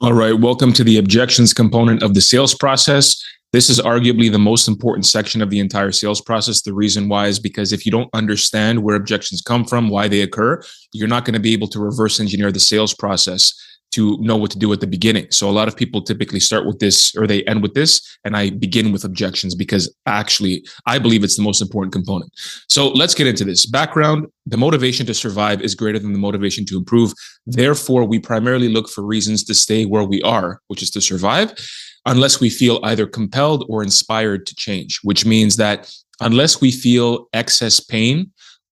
All right, welcome to the objections component of the sales process. This is arguably the most important section of the entire sales process. The reason why is because if you don't understand where objections come from, why they occur, you're not going to be able to reverse engineer the sales process to know what to do at the beginning. So a lot of people typically start with this or they end with this, and I begin with objections because actually I believe it's the most important component. So let's get into this. Background: the motivation to survive is greater than the motivation to improve. Therefore, we primarily look for reasons to stay where we are, which is to survive, unless we feel either compelled or inspired to change, which means that unless we feel excess pain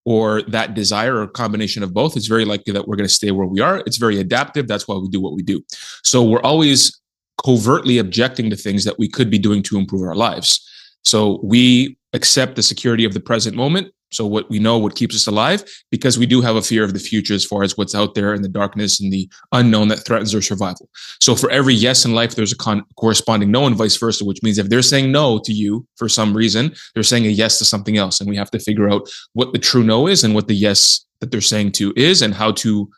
or that desire or a combination of both, it's very likely that we're going to stay where we are. It's very adaptive. That's why we do what we do. So we're always covertly objecting to things that we could be doing to improve our lives. So we accept the security of the present moment. So what we know, what keeps us alive, because we do have a fear of the future as far as what's out there in the darkness and the unknown that threatens our survival. So for every yes in life, there's a corresponding no and vice versa, which means if they're saying no to you for some reason, they're saying a yes to something else. And we have to figure out what the true no is and what the yes that they're saying to is and how to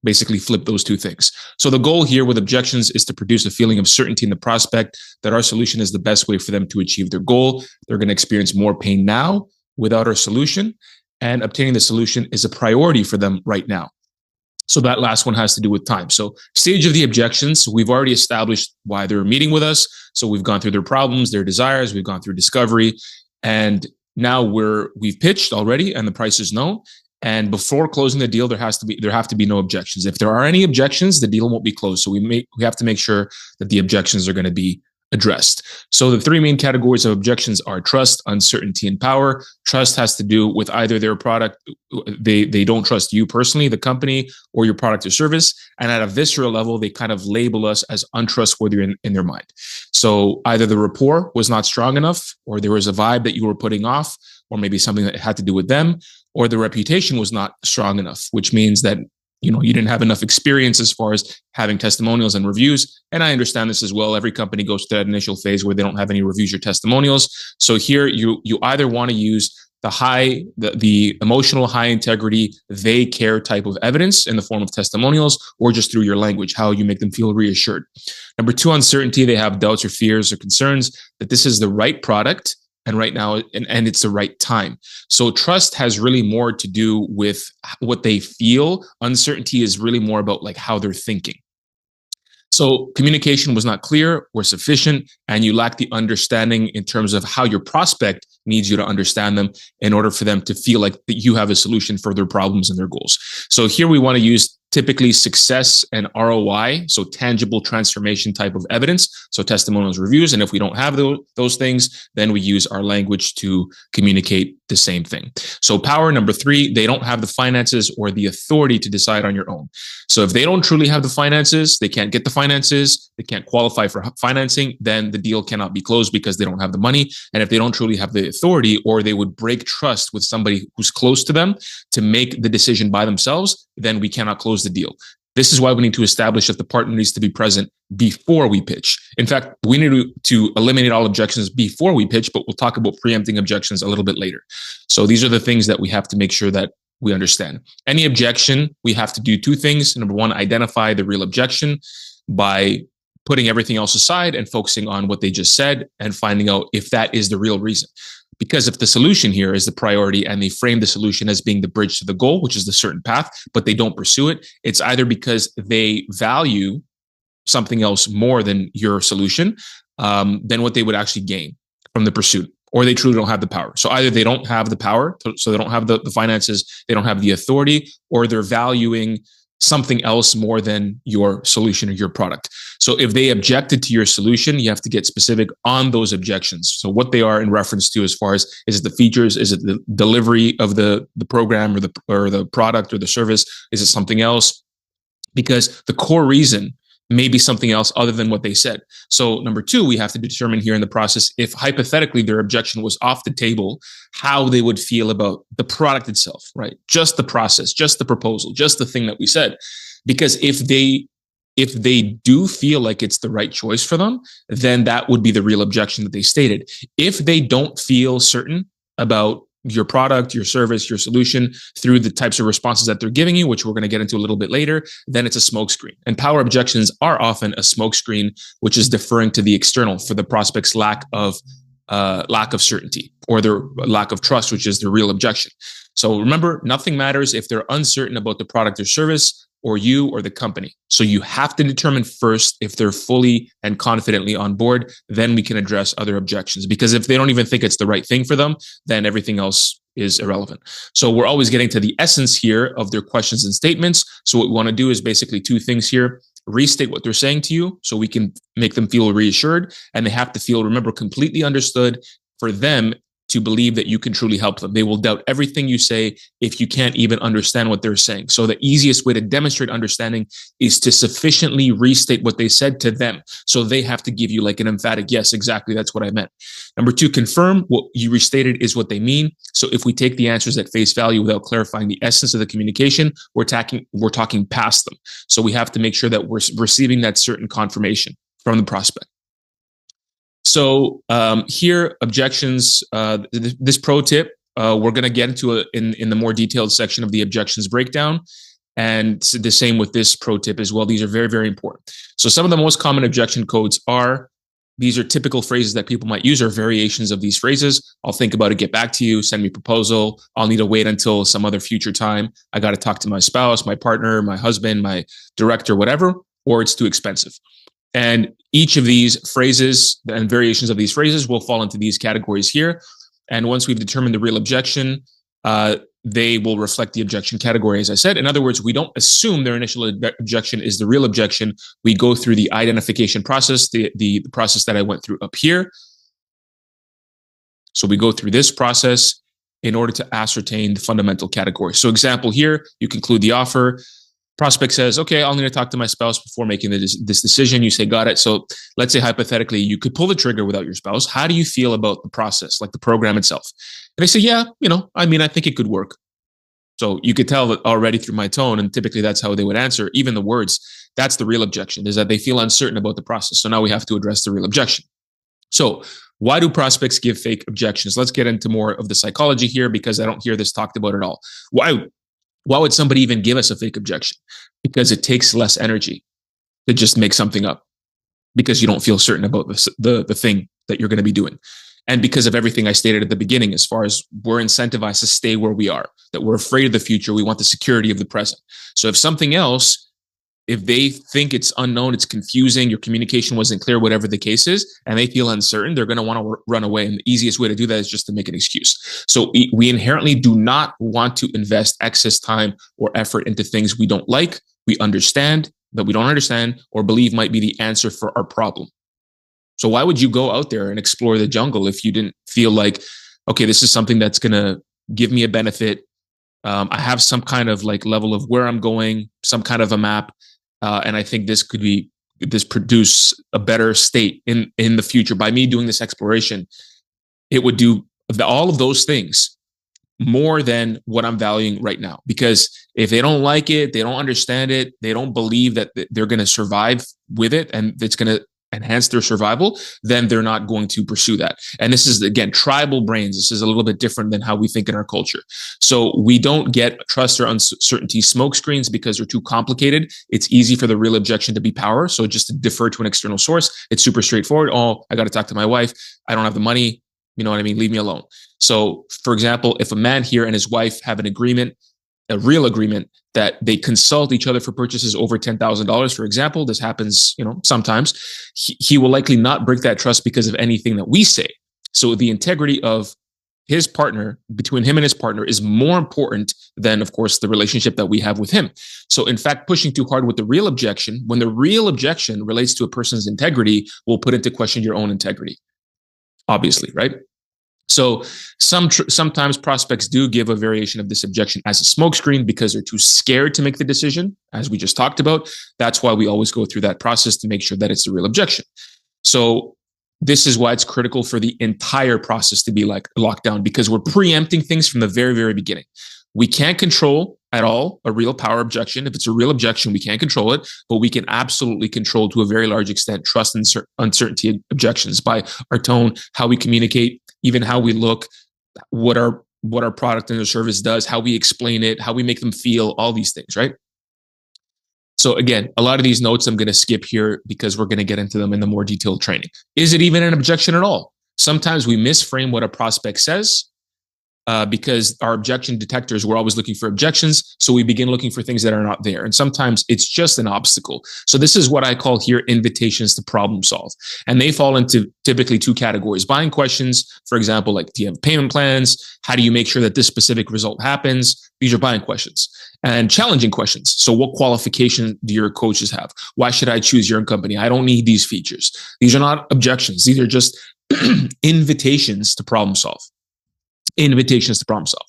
basically flip those two things. So the goal here with objections is to produce a feeling of certainty in the prospect that our solution is the best way for them to achieve their goal. They're going to experience more pain now without our solution, and obtaining the solution is a priority for them right now. So that last one has to do with time. So stage of the objections, we've already established why they're meeting with us. So we've gone through their problems, their desires, we've gone through discovery, and now we've pitched already and the price is known. And before closing the deal, there have to be no objections. If there are any objections, the deal won't be closed. So we have to make sure that the objections are going to be addressed. So the three main categories of objections are trust, uncertainty, and power. Trust has to do with either their product, they don't trust you personally, the company, or your product or service. And at a visceral level, they kind of label us as untrustworthy in their mind. So either the rapport was not strong enough, or there was a vibe that you were putting off, or maybe something that had to do with them, or the reputation was not strong enough, which means that you didn't have enough experience as far as having testimonials and reviews. And I understand this as well. Every company goes through that initial phase where they don't have any reviews or testimonials. So here you either want to use the emotional high integrity, they care type of evidence in the form of testimonials, or just through your language, how you make them feel reassured. Number two, uncertainty. They have doubts or fears or concerns that this is the right product and right now, and it's the right time. So trust has really more to do with what they feel. Uncertainty is really more about like how they're thinking. So communication was not clear or sufficient, and you lack the understanding in terms of how your prospect needs you to understand them in order for them to feel like that you have a solution for their problems and their goals. So here we want to use typically success and ROI, so tangible transformation type of evidence, so testimonials, reviews. And if we don't have those things, then we use our language to communicate the same thing. So power, number three, they don't have the finances or the authority to decide on your own. So if they don't truly have the finances, they can't get the finances, they can't qualify for financing, then the deal cannot be closed because they don't have the money. And if they don't truly have the authority, or they would break trust with somebody who's close to them to make the decision by themselves, then we cannot close the deal. This is why we need to establish that the partner needs to be present before we pitch. In fact, we need to eliminate all objections before we pitch, but we'll talk about preempting objections a little bit later. So these are the things that we have to make sure that we understand. Any objection, we have to do two things. Number one, identify the real objection by putting everything else aside and focusing on what they just said and finding out if that is the real reason. Because if the solution here is the priority and they frame the solution as being the bridge to the goal, which is the certain path, but they don't pursue it, it's either because they value something else more than your solution, than what they would actually gain from the pursuit, or they truly don't have the power. So either they don't have the power, so they don't have the finances, they don't have the authority, or they're valuing something else more than your solution or your product. So if they objected to your solution, you have to get specific on those objections. So what they are in reference to, as far as, is it the features? Is it the delivery of the program or the product or the service? Is it something else? Because the core reason may be something else other than what they said. So number two, we have to determine here in the process, if hypothetically their objection was off the table, how they would feel about the product itself, right? Just the process, just the proposal, just the thing that we said. Because if they do feel like it's the right choice for them, then that would be the real objection that they stated. If they don't feel certain about your product, your service, your solution through the types of responses that they're giving you, which we're going to get into a little bit later, then it's a smokescreen. And power objections are often a smokescreen, which is deferring to the external for the prospect's lack of certainty or their lack of trust, which is the real objection. So remember, nothing matters if they're uncertain about the product or service or you or the company. So you have to determine first if they're fully and confidently on board, then we can address other objections. Because if they don't even think it's the right thing for them, then everything else is irrelevant. So we're always getting to the essence here of their questions and statements. So what we want to do is basically two things here. Restate what they're saying to you so we can make them feel reassured, and they have to feel, remember, completely understood for them to believe that you can truly help them. They will doubt everything you say if you can't even understand what they're saying. So the easiest way to demonstrate understanding is to sufficiently restate what they said to them. So they have to give you like an emphatic, yes, exactly, that's what I meant. Number two, confirm what you restated is what they mean. So if we take the answers at face value without clarifying the essence of the communication, we're talking past them. So we have to make sure that we're receiving that certain confirmation from the prospect. So here, objections, this pro tip, we're going to get into in the more detailed section of the objections breakdown. And the same with this pro tip as well. These are very, very important. So some of the most common objection codes these are typical phrases that people might use or variations of these phrases. I'll think about it, get back to you, send me a proposal. I'll need to wait until some other future time. I got to talk to my spouse, my partner, my husband, my director, whatever, or it's too expensive. And each of these phrases and variations of these phrases will fall into these categories here. And once we've determined the real objection, they will reflect the objection category, as I said. In other words, we don't assume their initial objection is the real objection. We go through the identification process, the process that I went through up here. So we go through this process in order to ascertain the fundamental category. So example here, you conclude the offer. Prospect says, okay, I'll need to talk to my spouse before making this decision. You say, got it. So let's say hypothetically, you could pull the trigger without your spouse. How do you feel about the process, like the program itself? And they say, yeah, I think it could work. So you could tell that already through my tone, and typically that's how they would answer. Even the words, that's the real objection, is that they feel uncertain about the process. So now we have to address the real objection. So why do prospects give fake objections? Let's get into more of the psychology here, because I don't hear this talked about at all. Why would somebody even give us a fake objection? Because it takes less energy to just make something up, because you don't feel certain about the thing that you're going to be doing. And because of everything I stated at the beginning, as far as we're incentivized to stay where we are, that we're afraid of the future, we want the security of the present. So if they think it's unknown, it's confusing, your communication wasn't clear, whatever the case is, and they feel uncertain, they're going to want to run away. And the easiest way to do that is just to make an excuse. So we inherently do not want to invest excess time or effort into things we don't like, we understand, that we don't understand, or believe might be the answer for our problem. So why would you go out there and explore the jungle if you didn't feel like, okay, this is something that's going to give me a benefit? I have some kind of like level of where I'm going, some kind of a map. And I think this produce a better state in the future. By me doing this exploration, it would do all of those things more than what I'm valuing right now. Because if they don't like it, they don't understand it, they don't believe that they're going to survive with it, and it's going to enhance their survival, then they're not going to pursue that. And this is, again, tribal brains. This is a little bit different than how we think in our culture. So we don't get trust or uncertainty smoke screens because they're too complicated. It's easy for the real objection to be power. So just to defer to an external source, it's super straightforward. Oh, I got to talk to my wife. I don't have the money. You know what I mean? Leave me alone. So for example, if a man here and his wife have an agreement, a real agreement, that they consult each other for purchases over $10,000, for example, this happens, sometimes, he will likely not break that trust because of anything that we say. So the integrity of his partner, between him and his partner, is more important than, of course, the relationship that we have with him. So in fact, pushing too hard with the real objection, when the real objection relates to a person's integrity, will put into question your own integrity, obviously, right? So sometimes prospects do give a variation of this objection as a smokescreen because they're too scared to make the decision, as we just talked about. That's why we always go through that process to make sure that it's the real objection. So this is why it's critical for the entire process to be like locked down, because we're preempting things from the very, very beginning. We can't control at all a real power objection. If it's a real objection, we can't control it, but we can absolutely control to a very large extent trust and uncertainty objections by our tone, how we communicate, even how we look, what our what our product and our service does, how we explain it, how we make them feel, all these things, right? So again, a lot of these notes I'm going to skip here because we're going to get into them in the more detailed training. Is it even an objection at all? Sometimes we misframe what a prospect says because our objection detectors, we're always looking for objections. So we begin looking for things that are not there. And sometimes it's just an obstacle. So this is what I call here invitations to problem solve. And they fall into typically two categories. Buying questions, for example, like, do you have payment plans? How do you make sure that this specific result happens? These are buying questions. And challenging questions. So what qualification do your coaches have? Why should I choose your company? I don't need these features. These are not objections. These are just invitations to problem solve. Invitations to problem solve.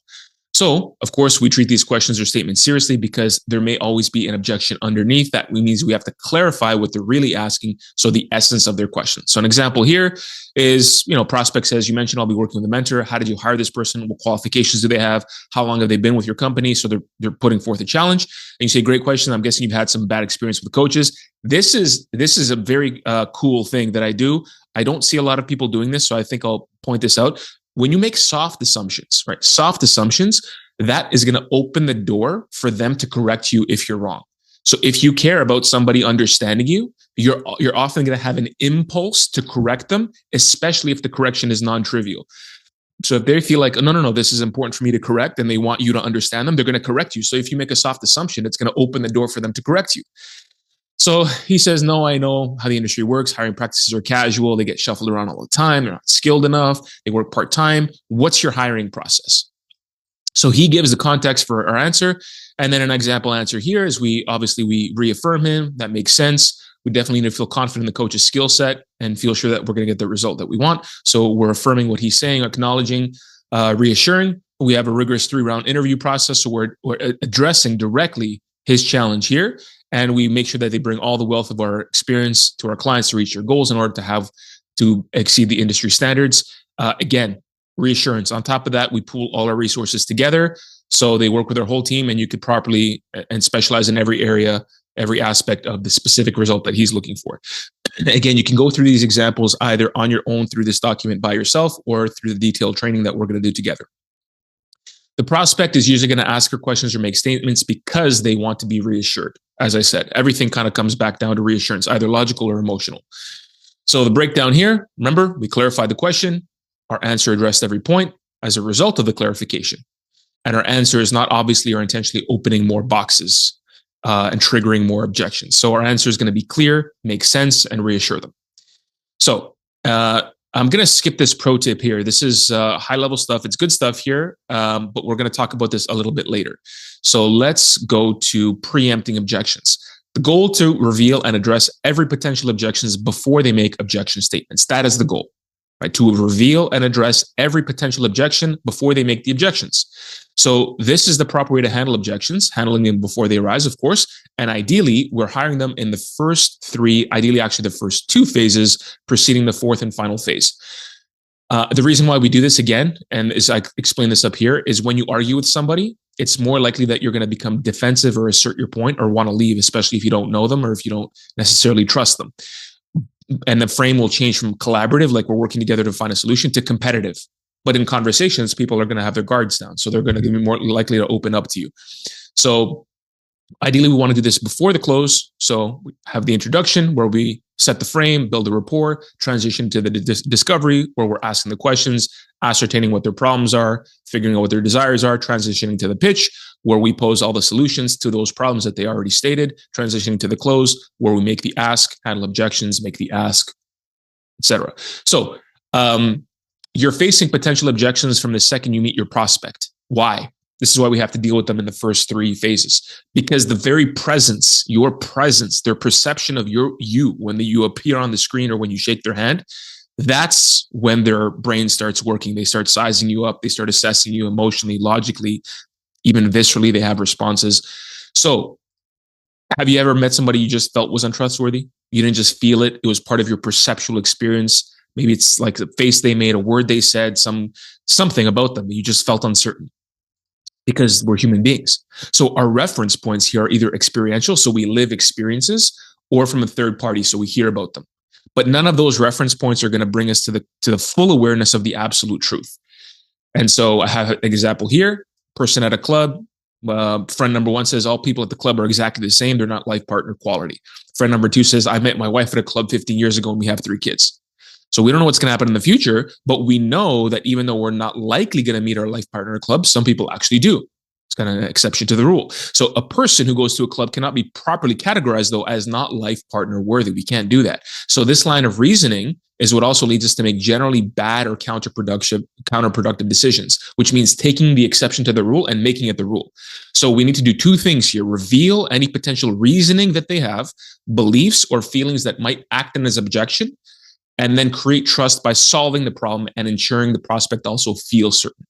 So, of course, we treat these questions or statements seriously because there may always be an objection underneath that. Means we have to clarify what they're really asking. So the essence of their question. So an example here is, prospect says, you mentioned I'll be working with a mentor. How did you hire this person? What qualifications do they have? How long have they been with your company? So they're putting forth a challenge. And you say, great question. I'm guessing you've had some bad experience with coaches. This is a very cool thing that I do. I don't see a lot of people doing this. So I think I'll point this out. When you make soft assumptions, right? Soft assumptions, that is going to open the door for them to correct you if you're wrong. So if you care about somebody understanding you, you're often going to have an impulse to correct them, especially if the correction is non-trivial. So if they feel like, no, this is important for me to correct, and they want you to understand them, they're going to correct you. So if you make a soft assumption, it's going to open the door for them to correct you. So he says, no, I know how the industry works. Hiring practices are casual. They get shuffled around all the time. They're not skilled enough. They work part-time. What's your hiring process? So he gives the context for our answer. And then an example answer here is we reaffirm him. That makes sense. We definitely need to feel confident in the coach's skill set and feel sure that we're going to get the result that we want. So we're affirming what he's saying, acknowledging, reassuring. We have a rigorous 3-round interview process. So we're addressing directly his challenge here. And we make sure that they bring all the wealth of our experience to our clients to reach their goals in order to exceed the industry standards. Again, reassurance. On top of that, we pool all our resources together. So they work with our whole team, and you could properly and specialize in every area, every aspect of the specific result that he's looking for. Again, you can go through these examples either on your own through this document by yourself or through the detailed training that we're going to do together. The prospect is usually going to ask her questions or make statements because they want to be reassured. As I said, everything kind of comes back down to reassurance, either logical or emotional. So the breakdown here, remember, we clarified the question. Our answer addressed every point as a result of the clarification. And our answer is not obviously or intentionally opening more boxes and triggering more objections. So our answer is going to be clear, make sense, and reassure them. So I'm going to skip this pro tip here. This is high level stuff. It's good stuff here, but we're going to talk about this a little bit later. So let's go to preempting objections. The goal to reveal and address every potential objections before they make objection statements. That is the goal, right? To reveal and address every potential objection before they make the objections. So this is the proper way to handle objections, handling them before they arise, of course. And ideally, we're hiring them in the first 3, ideally actually the first 2 phases, preceding the 4th and final phase. The reason why we do this again, and as I explain this up here, is when you argue with somebody, it's more likely that you're going to become defensive or assert your point or want to leave, especially if you don't know them or if you don't necessarily trust them. And the frame will change from collaborative, like we're working together to find a solution, to competitive. But in conversations, people are going to have their guards down. So they're going to be more likely to open up to you. So ideally, we want to do this before the close. So we have the introduction where we set the frame, build a rapport, transition to the discovery where we're asking the questions, ascertaining what their problems are, figuring out what their desires are, transitioning to the pitch where we pose all the solutions to those problems that they already stated, transitioning to the close where we make the ask, handle objections, make the ask, etc. So you're facing potential objections from the second you meet your prospect. Why? This is why we have to deal with them in the first 3 phases, because the very presence, your presence, their perception of you when you appear on the screen or when you shake their hand, that's when their brain starts working. They start sizing you up. They start assessing you emotionally, logically, even viscerally. They have responses. So have you ever met somebody you just felt was untrustworthy? You didn't just feel it. It was part of your perceptual experience. Maybe it's like the face they made, a word they said, something about them. You just felt uncertain. Because we're human beings. So our reference points here are either experiential, so we live experiences, or from a third party, so we hear about them. But none of those reference points are going to bring us to the full awareness of the absolute truth. And so I have an example here. Person at a club. Friend number one says all people at the club are exactly the same. They're not life partner quality. Friend number two says I met my wife at a club 15 years ago and we have 3 kids. So we don't know what's going to happen in the future, but we know that even though we're not likely going to meet our life partner at a club, some people actually do. It's kind of an exception to the rule. So a person who goes to a club cannot be properly categorized, though, as not life partner worthy. We can't do that. So this line of reasoning is what also leads us to make generally bad or counterproductive decisions, which means taking the exception to the rule and making it the rule. So we need to do 2 things here: reveal any potential reasoning that they have, beliefs or feelings that might act as objection, and then create trust by solving the problem and ensuring the prospect also feels certain.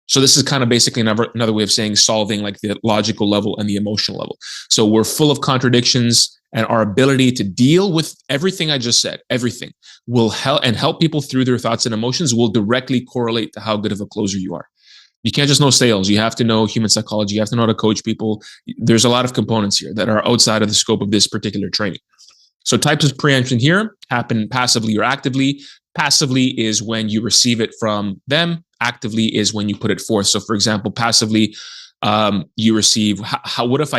So this is kind of basically another way of saying solving like the logical level and the emotional level. So we're full of contradictions, and our ability to deal with everything I just said, everything will help people through their thoughts and emotions will directly correlate to how good of a closer you are. You can't just know sales. You have to know human psychology. You have to know how to coach people. There's a lot of components here that are outside of the scope of this particular training. So types of preemption here happen passively or actively. Passively is when you receive it from them. Actively is when you put it forth. So for example, passively, you receive, what if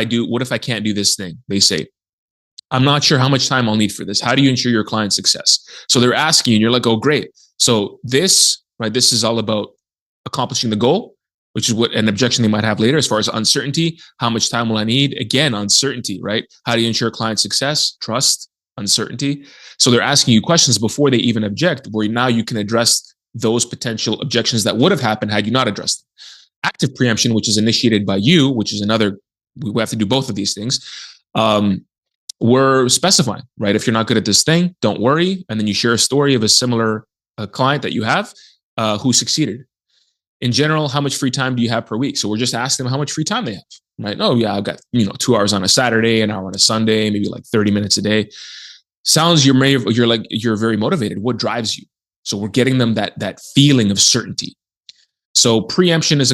I can't do this thing? They say, I'm not sure how much time I'll need for this. How do you ensure your client's success? So they're asking you and you're like, oh, great. So this is all about accomplishing the goal, which is what an objection they might have later. As far as uncertainty, how much time will I need? Again, uncertainty, right? How do you ensure client success? Trust, uncertainty. So they're asking you questions before they even object, where now you can address those potential objections that would have happened had you not addressed them. Active preemption, which is initiated by you, which is another, we have to do both of these things. We're specifying, right? If you're not good at this thing, don't worry. And then you share a story of a similar client that you have who succeeded. In general, how much free time do you have per week? So we're just asking them how much free time they have, right? Oh yeah, I've got 2 hours on a Saturday, an hour on a Sunday, maybe like 30 minutes a day. Sounds you're very motivated. What drives you? So we're getting them that feeling of certainty. So preemption has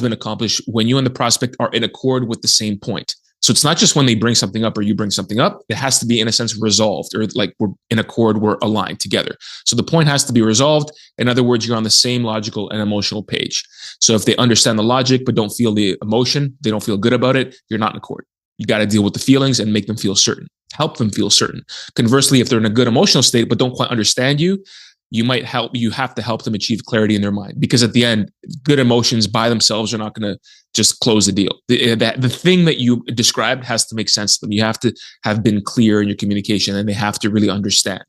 been accomplished when you and the prospect are in accord with the same point. So it's not just when they bring something up or you bring something up. It has to be, in a sense, resolved, or like we're in accord, we're aligned together. So the point has to be resolved. In other words, you're on the same logical and emotional page. So if they understand the logic but don't feel the emotion, they don't feel good about it, you're not in accord. You got to deal with the feelings and make them feel certain. Help them feel certain. Conversely, if they're in a good emotional state but don't quite understand you, you have to help them achieve clarity in their mind, because at the end, good emotions by themselves are not going to just close the deal. The thing that you described has to make sense to them. You have to have been clear in your communication, and they have to really understand.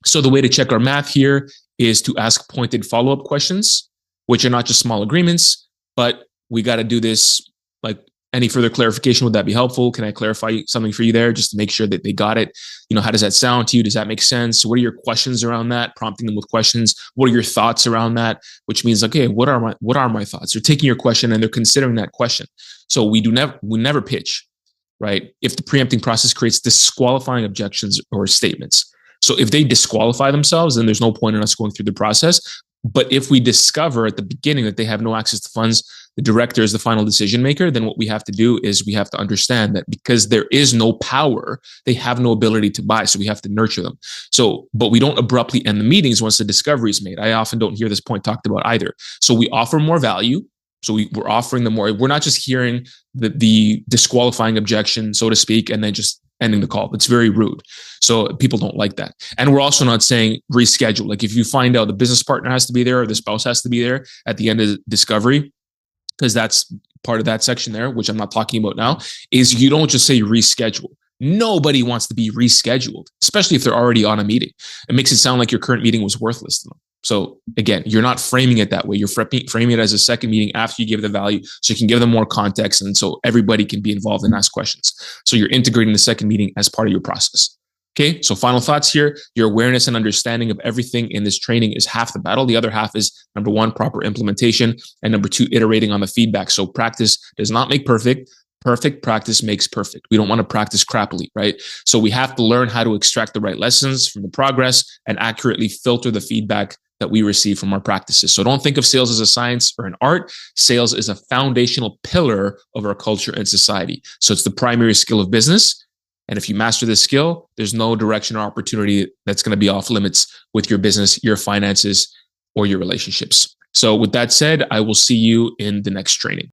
So the way to check our math here is to ask pointed follow-up questions, which are not just small agreements, but we got to do this. Like, any further clarification, would that be helpful? Can I clarify something for you there just to make sure that they got it? How does that sound to you? Does that make sense? What are your questions around that? Prompting them with questions. What are your thoughts around that? Which means, okay, what are my thoughts? They're taking your question and they're considering that question. So we never pitch, right? If the preempting process creates disqualifying objections or statements. So if they disqualify themselves, then there's no point in us going through the process. But if we discover at the beginning that they have no access to funds, the director is the final decision maker, then what we have to do is we have to understand that because there is no power, they have no ability to buy. So we have to nurture them. But we don't abruptly end the meetings once the discovery is made. I often don't hear this point talked about either. So we offer more value. So we're offering them more. We're not just hearing the disqualifying objection, so to speak, and then just ending the call. It's very rude. So people don't like that. And we're also not saying reschedule. Like if you find out the business partner has to be there or the spouse has to be there at the end of the discovery, because that's part of that section there, which I'm not talking about now, is you don't just say reschedule. Nobody wants to be rescheduled, especially if they're already on a meeting. It makes it sound like your current meeting was worthless to them. So again, you're not framing it that way. You're framing it as a second meeting after you give the value, so you can give them more context, and so everybody can be involved and ask questions. So you're integrating the second meeting as part of your process. Okay, so final thoughts here. Your awareness and understanding of everything in this training is half the battle. The other half is, number 1, proper implementation, and number 2, iterating on the feedback. So practice does not make perfect. Perfect practice makes perfect. We don't want to practice crappily, right? So we have to learn how to extract the right lessons from the progress and accurately filter the feedback that we receive from our practices. So don't think of sales as a science or an art. Sales is a foundational pillar of our culture and society. So it's the primary skill of business. And if you master this skill, there's no direction or opportunity that's going to be off limits with your business, your finances, or your relationships. So with that said, I will see you in the next training.